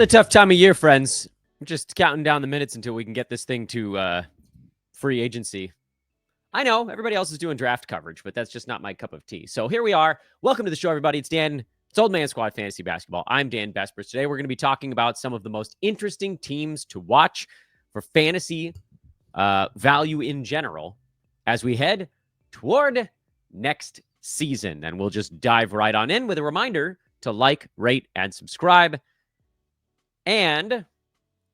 a tough time of year, friends. I'm just counting down the minutes until we can get this thing to free agency. I know everybody else is doing draft coverage, but that's just not my cup of tea. So here we are. Welcome to the show, everybody. It's Dan. It's Old Man Squad Fantasy Basketball. I'm Dan Vespers. Today we're going to be talking about some of the most interesting teams to watch for fantasy value in general as we head toward next season. And we'll just dive right on in with a reminder to like, rate, and subscribe. And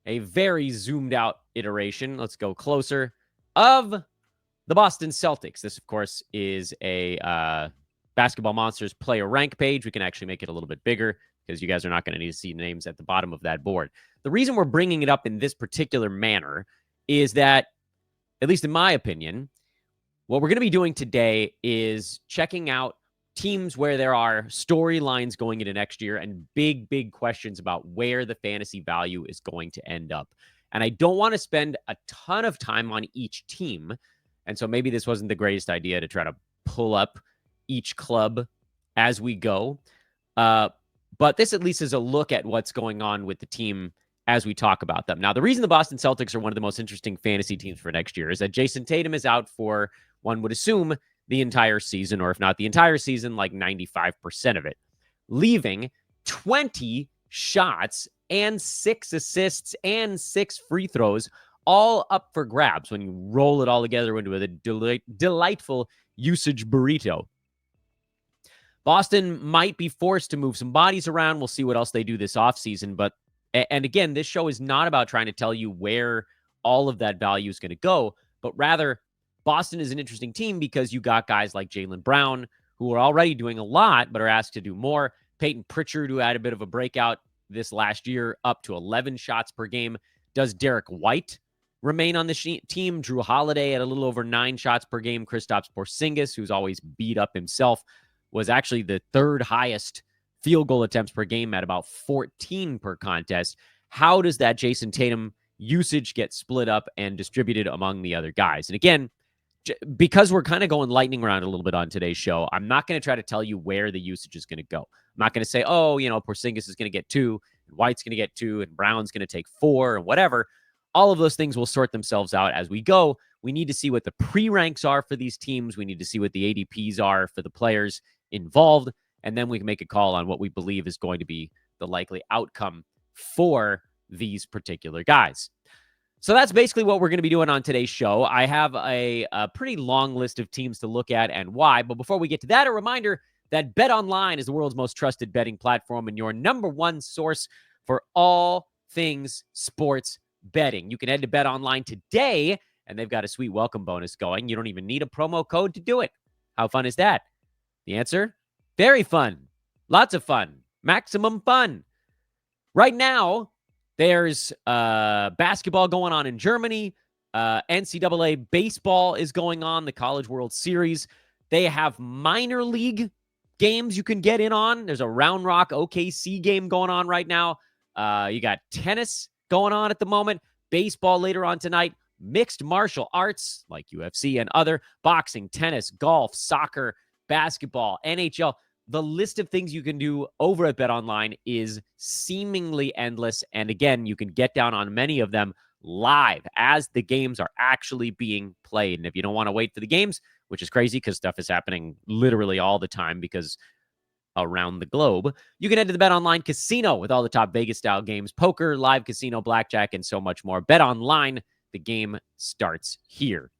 a very zoomed out iteration, let's go closer, of the Boston Celtics. This, of course, is a Basketball Monsters player rank page. We can actually make it a little bit bigger because you guys are not going to need to see names at the bottom of that board. The reason we're bringing it up in this particular manner is that, at least in my opinion, what we're going to be doing today is checking out teams where there are storylines going into next year and big questions about where the fantasy value is going to end up. And I don't want to spend a ton of time on each team. And so maybe this wasn't the greatest idea to try to pull up each club as we go. But this at least is a look at what's going on with the team as we talk about them. Now, the reason the Boston Celtics are one of the most interesting fantasy teams for next year is that Jason Tatum is out for, one would assume, the entire season, or if not the entire season, like 95% of it, leaving 20 shots and 6 assists and 6 free throws all up for grabs when you roll it all together into a delightful usage burrito. Boston might be forced to move some bodies around. We'll see what else they do this offseason. But, and again, this show is not about trying to tell you where all of that value is going to go, but rather Boston is an interesting team because you got guys like Jaylen Brown, who are already doing a lot, but are asked to do more. Peyton Pritchard, who had a bit of a breakout this last year, up to 11 shots per game. Does Derek White remain on the team? Drew Holiday at a little over 9 shots per game. Kristaps Porzingis, who's always beat up himself, was actually the third highest field goal attempts per game at about 14 per contest. How does that Jason Tatum usage get split up and distributed among the other guys? And again, because we're kind of going lightning round a little bit on today's show, I'm not going to try to tell you where the usage is going to go. I'm not going to say, Porzingis is going to get 2, and White's going to get 2, and Brown's going to take 4, and whatever. All of those things will sort themselves out as we go. We need to see what the pre-ranks are for these teams. We need to see what the ADPs are for the players involved, and then we can make a call on what we believe is going to be the likely outcome for these particular guys. So that's basically what we're going to be doing on today's show. I have a pretty long list of teams to look at and why. But before we get to that, a reminder that BetOnline is the world's most trusted betting platform and your number one source for all things sports betting. You can head to BetOnline today, and they've got a sweet welcome bonus going. You don't even need a promo code to do it. How fun is that? The answer? Very fun. Lots of fun. Maximum fun. Right now, there's basketball going on in Germany. NCAA baseball is going on, the College World Series. They have minor league games you can get in on. There's a Round Rock OKC game going on right now. You got tennis going on at the moment. Baseball later on tonight. Mixed martial arts like UFC and other. Boxing, tennis, golf, soccer, basketball, NHL. The list of things you can do over at BetOnline is seemingly endless. And again, you can get down on many of them live as the games are actually being played. And if you don't want to wait for the games, which is crazy because stuff is happening literally all the time because around the globe, you can head to the BetOnline casino with all the top Vegas-style games, poker, live casino, blackjack, and so much more. BetOnline, the game starts here.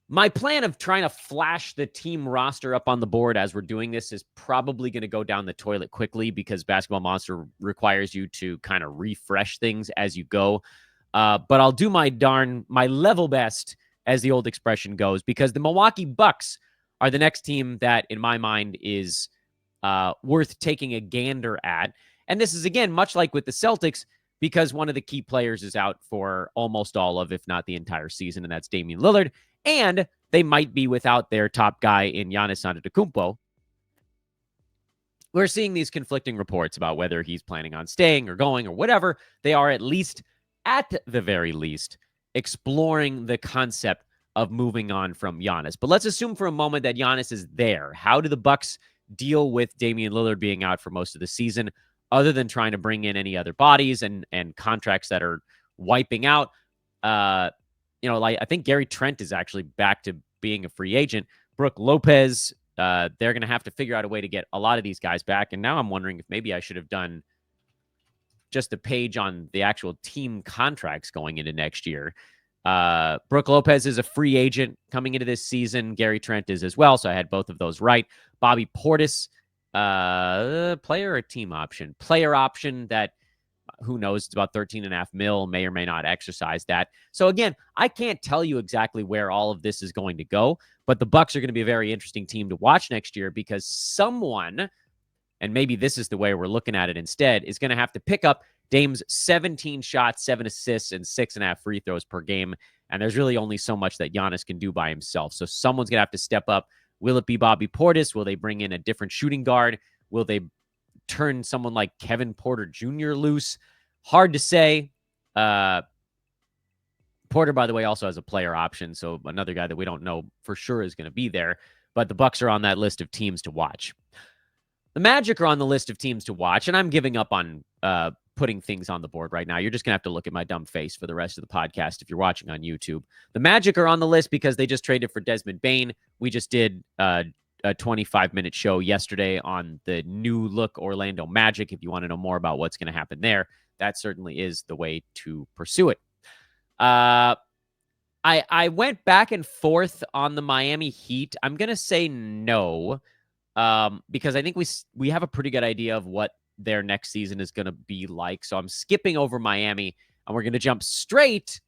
My plan of trying to flash the team roster up on the board as we're doing this is probably going to go down the toilet quickly because Basketball Monster requires you to kind of refresh things as you go. But I'll do my level best, as the old expression goes, because the Milwaukee Bucks are the next team that, in my mind, is worth taking a gander at. And this is, again, much like with the Celtics, because one of the key players is out for almost all of, if not the entire season, and that's Damian Lillard. And they might be without their top guy in Giannis Antetokounmpo. We're seeing these conflicting reports about whether he's planning on staying or going or whatever. They are at the very least, exploring the concept of moving on from Giannis. But let's assume for a moment that Giannis is there. How do the Bucks deal with Damian Lillard being out for most of the season? other than trying to bring in any other bodies and contracts that are wiping out. Like I think Gary Trent is actually back to being a free agent. Brooke Lopez, they're going to have to figure out a way to get a lot of these guys back. And now I'm wondering if maybe I should have done just a page on the actual team contracts going into next year. Brooke Lopez is a free agent coming into this season. Gary Trent is as well. So I had both of those right. Bobby Portis, player or team option? Player option that who knows, it's about $13.5 million, may or may not exercise that. So again, I can't tell you exactly where all of this is going to go, but the Bucks are going to be a very interesting team to watch next year because someone, and maybe this is the way we're looking at it instead, is going to have to pick up Dame's 17 shots, 7 assists, and 6.5 free throws per game. And there's really only so much that Giannis can do by himself. So someone's going to have to step up. Will it be Bobby Portis? Will they bring in a different shooting guard? Will they turn someone like Kevin Porter Jr. loose? Hard to say. Porter, by the way, also has a player option, so another guy that we don't know for sure is going to be there. But the Bucks are on that list of teams to watch. The Magic are on the list of teams to watch, and I'm giving up on putting things on the board right now. You're just going to have to look at my dumb face for the rest of the podcast if you're watching on YouTube. The Magic are on the list because they just traded for Desmond Bane. We just did a 25-minute show yesterday on the new look Orlando Magic. If you want to know more about what's going to happen there, that certainly is the way to pursue it. I went back and forth on the Miami Heat. I'm going to say no, because I think we have a pretty good idea of what their next season is going to be like. So I'm skipping over Miami, and we're going to jump straight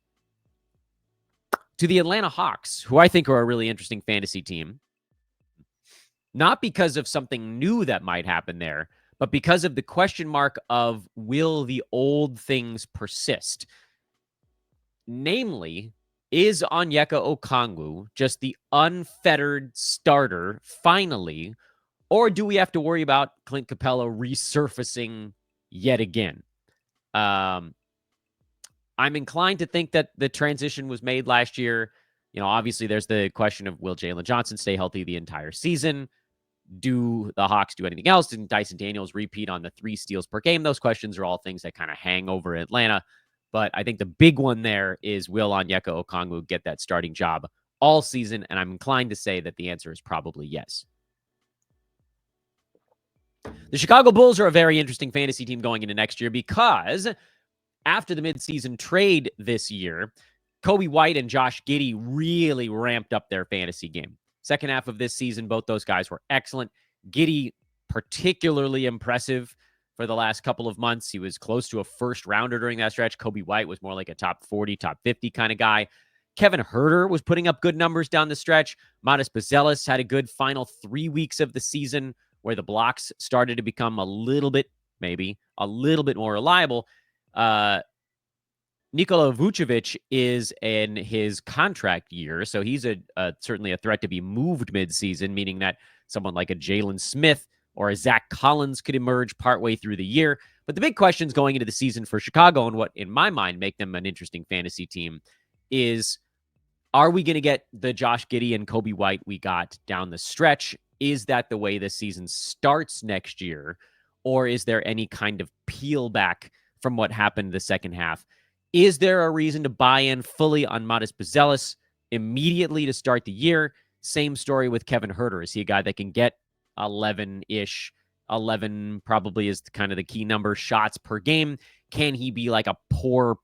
to the Atlanta Hawks, who I think are a really interesting fantasy team. Not because of something new that might happen there, but because of the question mark of will the old things persist? Namely, is Onyeka Okongwu just the unfettered starter finally, or do we have to worry about Clint Capella resurfacing yet again? I'm inclined to think that the transition was made last year. Obviously there's the question of will Jalen Johnson stay healthy the entire season? Do the Hawks do anything else? Didn't Dyson Daniels repeat on the 3 steals per game? Those questions are all things that kind of hang over Atlanta. But I think the big one there is, will Onyeka Okongwu get that starting job all season? And I'm inclined to say that the answer is probably yes. The Chicago Bulls are a very interesting fantasy team going into next year because after the midseason trade this year, Kobe White and Josh Giddey really ramped up their fantasy game. Second half of this season, both those guys were excellent. Giddey, particularly impressive for the last couple of months. He was close to a first rounder during that stretch. Kobe White was more like a top 40, top 50 kind of guy. Kevin Huerter was putting up good numbers down the stretch. Modest Bazelis had a good final 3 weeks of the season where the blocks started to become a little bit more reliable. Nikola Vucevic is in his contract year, so he's certainly a threat to be moved midseason, meaning that someone like a Jalen Smith or a Zach Collins could emerge partway through the year. But the big questions going into the season for Chicago, and what in my mind make them an interesting fantasy team, is are we going to get the Josh Giddey and Kobe White we got down the stretch? Is that the way the season starts next year? Or is there any kind of peel back from what happened the second half? Is there a reason to buy in fully on Modest Bazelis immediately to start the year? Same story with Kevin Huerter. Is he a guy that can get 11-ish? 11 probably is kind of the key number, shots per game. Can he be like a poor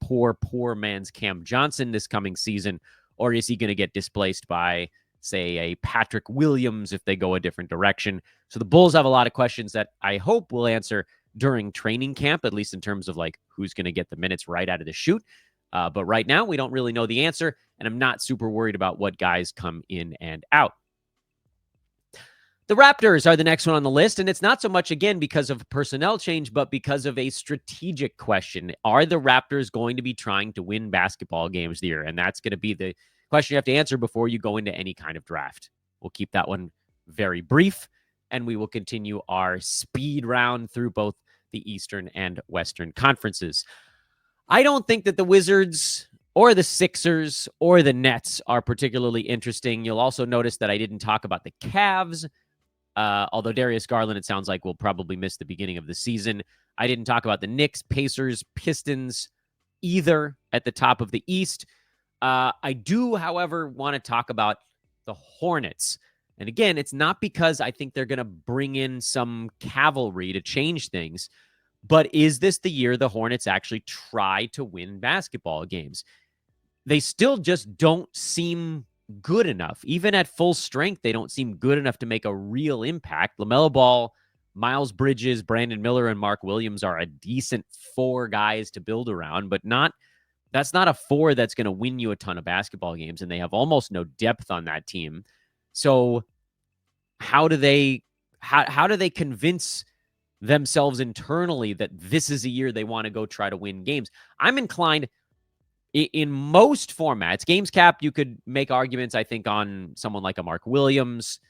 man's Cam Johnson this coming season? Or is he going to get displaced by, say, a Patrick Williams if they go a different direction? So the Bulls have a lot of questions that I hope we'll answer during training camp, at least in terms of like who's going to get the minutes right out of the chute. But right now, we don't really know the answer, and I'm not super worried about what guys come in and out. The Raptors are the next one on the list, and it's not so much, again, because of personnel change, but because of a strategic question. Are the Raptors going to be trying to win basketball games this year? And that's going to be the question you have to answer before you go into any kind of draft. We'll keep that one very brief, and we will continue our speed round through both the Eastern and Western conferences. I don't think that the Wizards or the Sixers or the Nets are particularly interesting. You'll also notice that I didn't talk about the Cavs Although Darius Garland, it sounds like, will probably miss the beginning of the season. I didn't talk about the Knicks, Pacers, Pistons either at the top of the East. I do, however, want to talk about the Hornets. And again, it's not because I think they're going to bring in some cavalry to change things, but is this the year the Hornets actually try to win basketball games? They still just don't seem good enough. Even at full strength, they don't seem good enough to make a real impact. LaMelo Ball, Miles Bridges, Brandon Miller, and Mark Williams are a decent 4 guys to build around, but that's not a 4 that's going to win you a ton of basketball games, and they have almost no depth on that team. So how do they convince themselves internally that this is a year they want to go try to win games? I'm inclined in most formats. Games cap, you could make arguments, I think, on someone like a Mark Williams.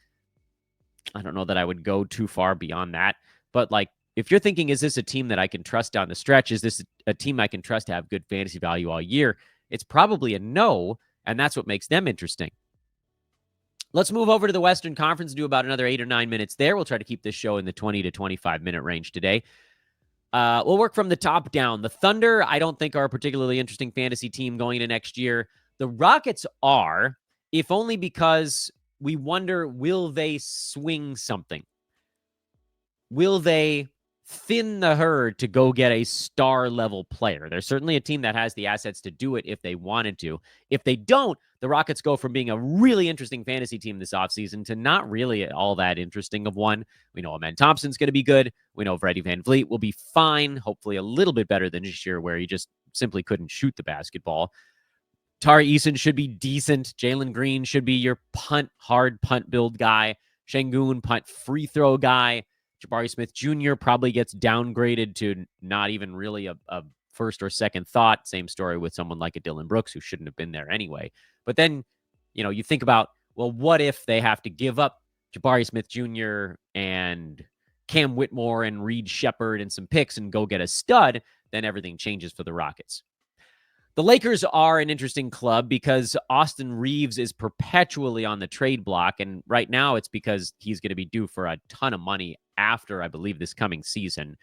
I don't know that I would go too far beyond that. But like, if you're thinking, is this a team that I can trust down the stretch? Is this a team I can trust to have good fantasy value all year? It's probably a no, and that's what makes them interesting. Let's move over to the Western Conference and do about another 8 or 9 minutes there. We'll try to keep this show in the 20 to 25-minute range today. We'll work from the top down. The Thunder, I don't think, are a particularly interesting fantasy team going into next year. The Rockets are, if only because we wonder, will they swing something? Will they thin the herd to go get a star-level player? They're certainly a team that has the assets to do it if they wanted to. If they don't, the Rockets go from being a really interesting fantasy team this offseason to not really all that interesting of one. We know Amen Thompson's going to be good. We know Freddie VanVleet will be fine, hopefully a little bit better than this year where he just simply couldn't shoot the basketball. Tari Eason should be decent. Jalen Green should be your hard punt build guy. Şengün, punt free throw guy. Jabari Smith Jr. probably gets downgraded to not even really a first or second thought. Same story with someone like a Dylan Brooks, who shouldn't have been there anyway. But then, you think about, well, what if they have to give up Jabari Smith Jr. and Cam Whitmore and Reed Shepherd and some picks and go get a stud? Then everything changes for the Rockets. The Lakers are an interesting club because Austin Reeves is perpetually on the trade block. And right now it's because he's going to be due for a ton of money after, I believe, this coming season.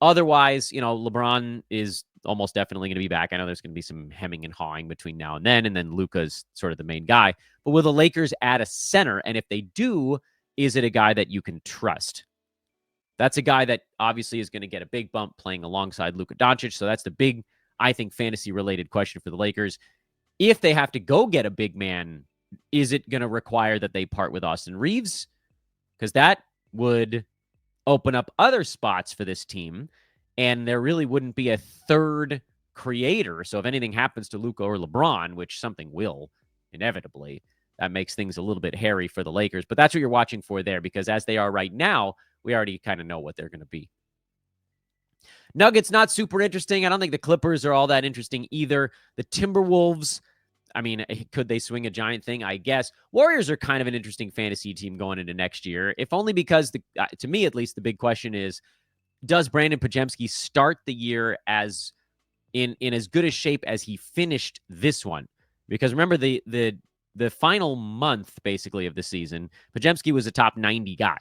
Otherwise, LeBron is almost definitely going to be back. I know there's going to be some hemming and hawing between now and then Luka's sort of the main guy. But will the Lakers add a center? And if they do, is it a guy that you can trust? That's a guy that obviously is going to get a big bump playing alongside Luka Doncic. So that's the big, I think, fantasy-related question for the Lakers. If they have to go get a big man, is it going to require that they part with Austin Reeves? Because that would open up other spots for this team, and there really wouldn't be a third creator. So if anything happens to Luka or LeBron, which something will inevitably, that makes things a little bit hairy for the Lakers. But that's what you're watching for there, because as they are right now, we already kind of know what they're going to be. Nuggets, not super interesting. I don't think the Clippers are all that interesting either. The Timberwolves, I mean, could they swing a giant thing? I guess. Warriors are kind of an interesting fantasy team going into next year, if only because, to me at least, the big question is, does Brandon Podziemski start the year as in as good a shape as he finished this one? Because remember, the final month, basically, of the season, Podziemski was a top 90 guy.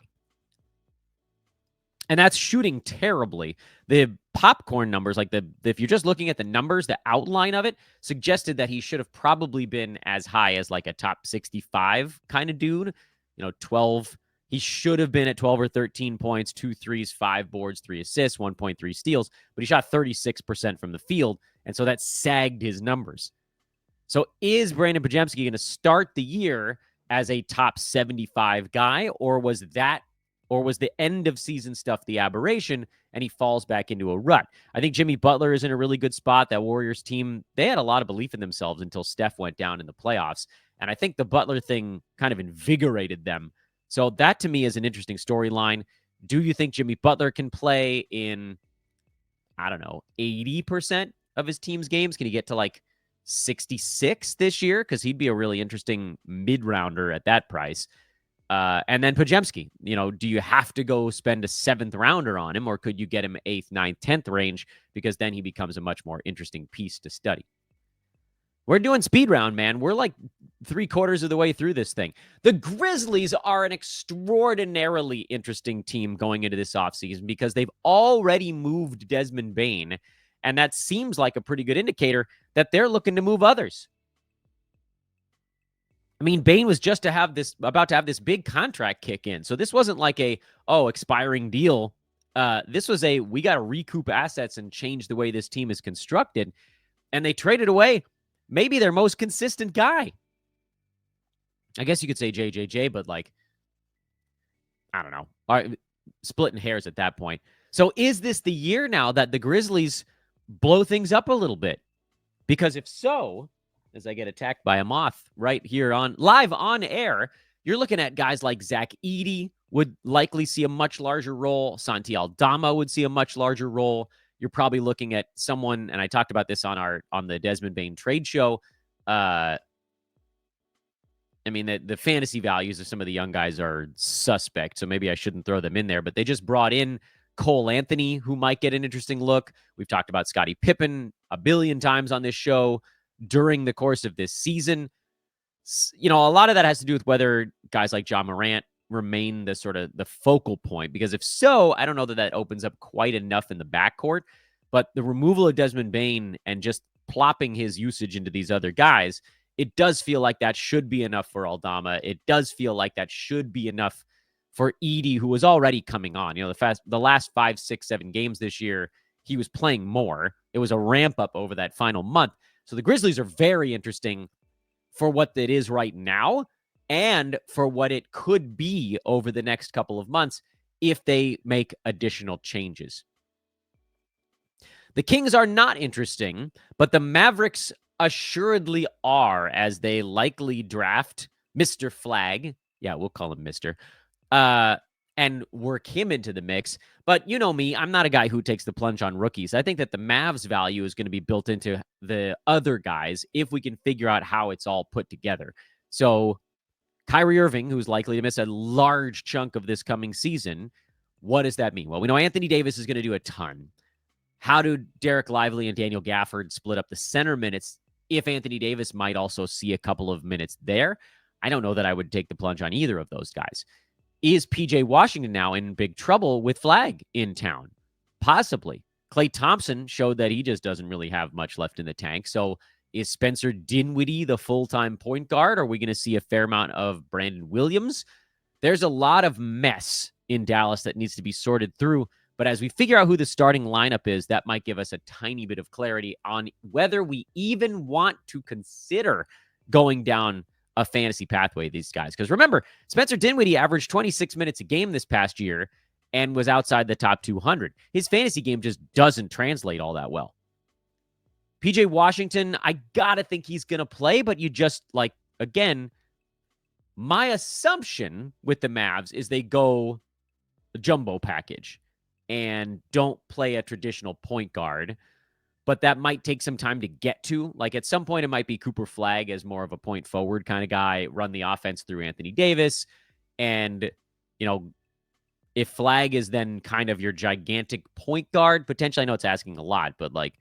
And that's shooting terribly. The popcorn numbers, if you're just looking at the numbers, the outline of it suggested that he should have probably been as high as like a top 65 kind of dude. 12. He should have been at 12 or 13 points, 2 threes, 5 boards, 3 assists, 1.3 steals. But he shot 36% from the field. And so that sagged his numbers. So is Brandon Podziemski going to start the year as a top 75 guy, or was the end of season stuff the aberration and he falls back into a rut? I think Jimmy Butler is in a really good spot. That Warriors team, they had a lot of belief in themselves until Steph went down in the playoffs. And I think the Butler thing kind of invigorated them. So that to me is an interesting storyline. Do you think Jimmy Butler can play in, 80% of his team's games? Can he get to like 66 this year? Because he'd be a really interesting mid-rounder at that price. And then Podziemski, do you have to go spend a 7th rounder on him, or could you get him 8th, 9th, 10th range? Because then he becomes a much more interesting piece to study. We're doing speed round, man. We're like 3/4 of the way through this thing. The Grizzlies are an extraordinarily interesting team going into this offseason because they've already moved Desmond Bane, and that seems like a pretty good indicator that they're looking to move others. I mean, Bane was just about to have this big contract kick in. So this wasn't like expiring deal. This was we got to recoup assets and change the way this team is constructed. And they traded away maybe their most consistent guy. I guess you could say JJJ, but like, I don't know. All right, splitting hairs at that point. So is this the year now that the Grizzlies blow things up a little bit? Because if so, as I get attacked by a moth right here live on air, you're looking at guys like Zach Edey would likely see a much larger role. Santi Aldama would see a much larger role. You're probably looking at someone, and I talked about this on the Desmond Bane trade show. I mean, the fantasy values of some of the young guys are suspect, so maybe I shouldn't throw them in there. But they just brought in Cole Anthony, who might get an interesting look. We've talked about Scottie Pippen a billion times on this show during the course of this season. A lot of that has to do with whether guys like John Morant remain the sort of the focal point, because if so, I don't know that opens up quite enough in the backcourt. But the removal of Desmond Bane and just plopping his usage into these other guys, it does feel like that should be enough for Aldama. It does feel like that should be enough for Edey, who was already coming on. The last 5, 6, 7 games this year, he was playing more. It was a ramp up over that final month. So the Grizzlies are very interesting for what it is right now and for what it could be over the next couple of months if they make additional changes. The Kings are not interesting, but the Mavericks assuredly are, as they likely draft Mr. Flag. Yeah, we'll call him Mr. And work him into the mix. But you know me, I'm not a guy who takes the plunge on rookies. I think that the Mavs value is going to be built into the other guys if we can figure out how it's all put together. So Kyrie Irving, who's likely to miss a large chunk of this coming season, what does that mean? Well, we know Anthony Davis is going to do a ton. How do Derek Lively and Daniel Gafford split up the center minutes if Anthony Davis might also see a couple of minutes there? I don't know that I would take the plunge on either of those guys. Is PJ Washington now in big trouble with Flag in town? Possibly. Klay Thompson showed that he just doesn't really have much left in the tank. So is Spencer Dinwiddie the full-time point guard? Are we going to see a fair amount of Brandon Williams? There's a lot of mess in Dallas that needs to be sorted through. But as we figure out who the starting lineup is, that might give us a tiny bit of clarity on whether we even want to consider going down a fantasy pathway, these guys. Because remember, Spencer Dinwiddie averaged 26 minutes a game this past year and was outside the top 200. His fantasy game just doesn't translate all that well. PJ Washington, I gotta think he's gonna play, but you just, like, again, my assumption with the Mavs is they go the jumbo package and don't play a traditional point guard. But that might take some time to get to. Like, at some point, it might be Cooper Flag as more of a point forward kind of guy, run the offense through Anthony Davis. And, if Flag is then kind of your gigantic point guard, potentially, I know it's asking a lot, but like,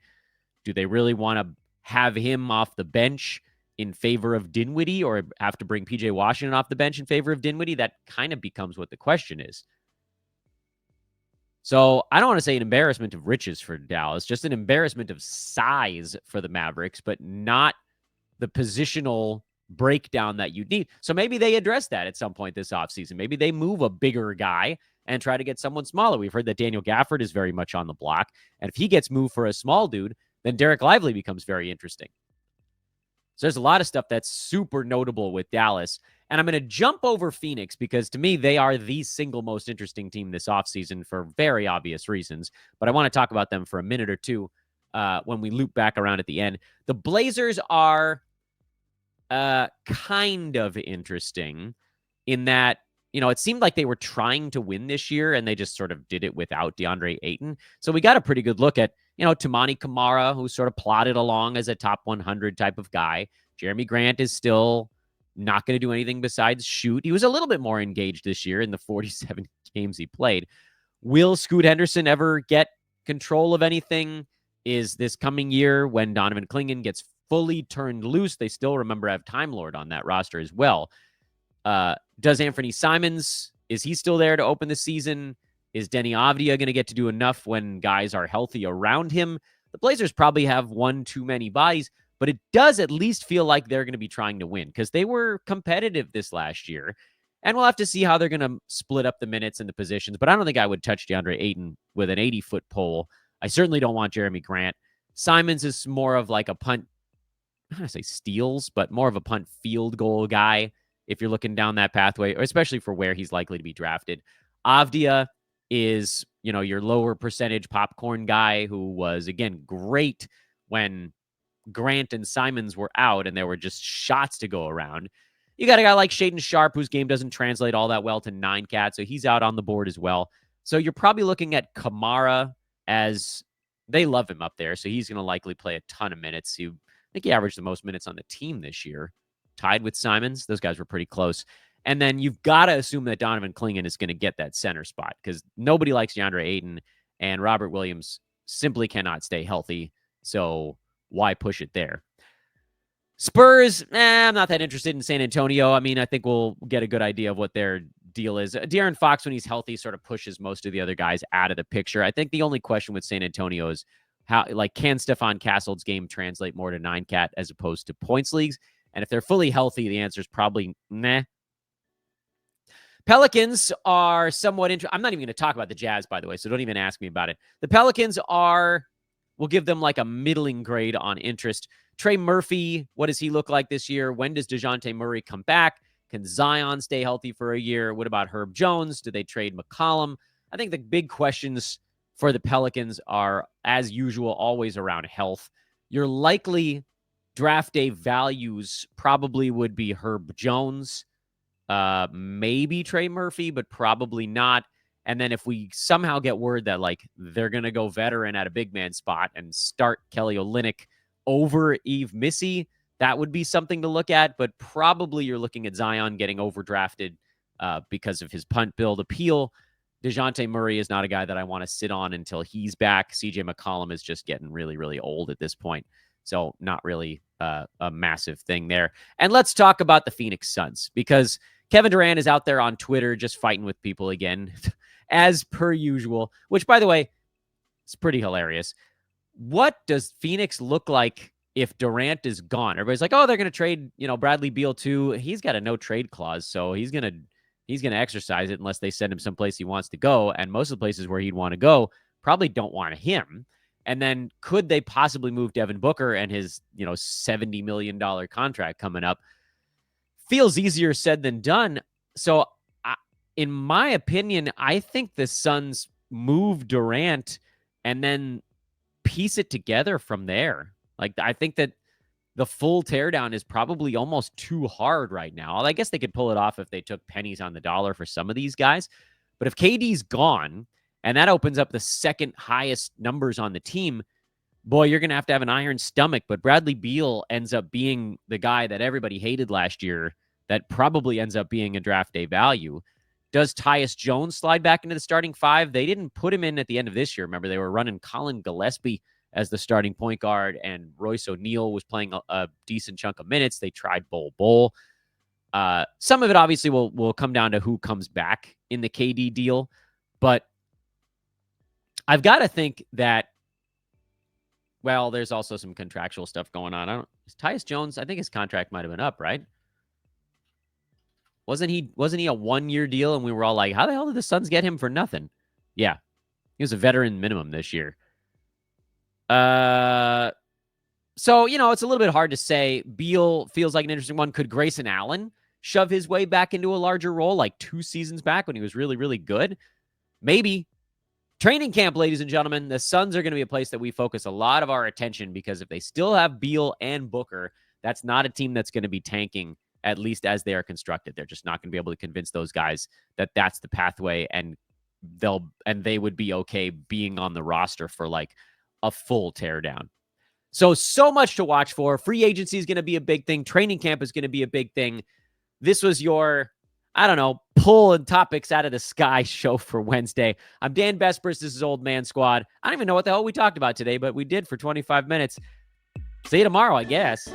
do they really want to have him off the bench in favor of Dinwiddie, or have to bring PJ Washington off the bench in favor of Dinwiddie? That kind of becomes what the question is. So I don't want to say an embarrassment of riches for Dallas, just an embarrassment of size for the Mavericks, but not the positional breakdown that you need. So maybe they address that at some point this offseason. Maybe they move a bigger guy and try to get someone smaller. We've heard that Daniel Gafford is very much on the block. And if he gets moved for a small dude, then Derek Lively becomes very interesting. So there's a lot of stuff that's super notable with Dallas. And I'm going to jump over Phoenix because to me, they are the single most interesting team this offseason for very obvious reasons. But I want to talk about them for a minute or two when we loop back around at the end. The Blazers are kind of interesting in that, it seemed like they were trying to win this year and they just sort of did it without DeAndre Ayton. So we got a pretty good look at, Tamani Kamara, who sort of plodded along as a top 100 type of guy. Jeremy Grant is still not going to do anything besides shoot. He was a little bit more engaged this year in the 47 games he played. Will Scoot Henderson ever get control of anything? Is this coming year when Donovan Clingan gets fully turned loose. They still, remember, have Time Lord on that roster as well. Does Anthony Simons, is he still there to open the season? Is Denny Avdia going to get to do enough when guys are healthy around him? The Blazers probably have one too many bodies, but it does at least feel like they're going to be trying to win because they were competitive this last year. And we'll have to see how they're going to split up the minutes and the positions. But I don't think I would touch DeAndre Ayton with an 80-foot pole. I certainly don't want Jeremy Grant. Simons is more of like a punt, I don't want to say steals, but more of a punt field goal guy if you're looking down that pathway, or especially for where he's likely to be drafted. Avdia is, your lower percentage popcorn guy who was, again, great when Grant and Simons were out and there were just shots to go around. You got a guy like Shaedon Sharpe, whose game doesn't translate all that well to 9-cat, so he's out on the board as well. So you're probably looking at Kamara, as they love him up there, so he's going to likely play a ton of minutes. I think he averaged the most minutes on the team this year, tied with Simons. Those guys were pretty close. And then you've got to assume that Donovan Clingan is going to get that center spot because nobody likes DeAndre Ayton, and Robert Williams simply cannot stay healthy. So why push it there? Spurs, I'm not that interested in San Antonio. I mean, I think we'll get a good idea of what their deal is. De'Aaron Fox, when he's healthy, sort of pushes most of the other guys out of the picture. I think the only question with San Antonio is can Stephon Castle's game translate more to 9-cat as opposed to points leagues? And if they're fully healthy, the answer is probably nah. Pelicans are somewhat interesting. I'm not even going to talk about the Jazz, by the way, so don't even ask me about it. The Pelicans we'll give them like a middling grade on interest. Trey Murphy, what does he look like this year? When does DeJounte Murray come back? Can Zion stay healthy for a year? What about Herb Jones? Do they trade McCollum? I think the big questions for the Pelicans are, as usual, always around health. Your likely draft day values probably would be Herb Jones, maybe Trey Murphy, but probably not. And then if we somehow get word that they're going to go veteran at a big man spot and start Kelly Olynyk over Yves Missy, that would be something to look at. But probably you're looking at Zion getting overdrafted because of his punt build appeal. DeJounte Murray is not a guy that I want to sit on until he's back. CJ McCollum is just getting really, really old at this point. So not really a massive thing there. And let's talk about the Phoenix Suns, because Kevin Durant is out there on Twitter just fighting with people again, as per usual, which, by the way, it's pretty hilarious. What does Phoenix look like if Durant is gone? Everybody's like, oh, they're going to trade, Bradley Beal too. He's got a no trade clause, so he's going to exercise it unless they send him someplace he wants to go. And most of the places where he'd want to go probably don't want him. And then could they possibly move Devin Booker and his, $70 million contract coming up? Feels easier said than done. So in my opinion, I think the Suns move Durant and then piece it together from there. I think that the full teardown is probably almost too hard right now. I guess they could pull it off if they took pennies on the dollar for some of these guys. But if KD's gone, and that opens up the second highest numbers on the team, boy, you're going to have an iron stomach. But Bradley Beal ends up being the guy that everybody hated last year that probably ends up being a draft day value. Does Tyus Jones slide back into the starting five? They didn't put him in at the end of this year. Remember, they were running Colin Gillespie as the starting point guard, and Royce O'Neal was playing a decent chunk of minutes. They tried Bol. Some of it obviously will come down to who comes back in the KD deal, but I've got to think that, well, there's also some contractual stuff going on. Is Tyus Jones, I think his contract might have been up, right? Wasn't he a 1-year deal? And we were all like, how the hell did the Suns get him for nothing? Yeah. He was a veteran minimum this year. So, it's a little bit hard to say. Beal feels like an interesting one. Could Grayson Allen shove his way back into a larger role like 2 seasons back when he was really, really good? Maybe. Training camp, ladies and gentlemen, the Suns are going to be a place that we focus a lot of our attention, because if they still have Beal and Booker, that's not a team that's going to be tanking, at least as they are constructed. They're just not going to be able to convince those guys that that's the pathway, and they would be okay being on the roster for a full teardown. So much to watch for. Free agency is going to be a big thing. Training camp is going to be a big thing. This was your, pull and topics out of the sky show for Wednesday. I'm Dan Bespers. This is Old Man Squad. I don't even know what the hell we talked about today, but we did for 25 minutes. See you tomorrow, I guess.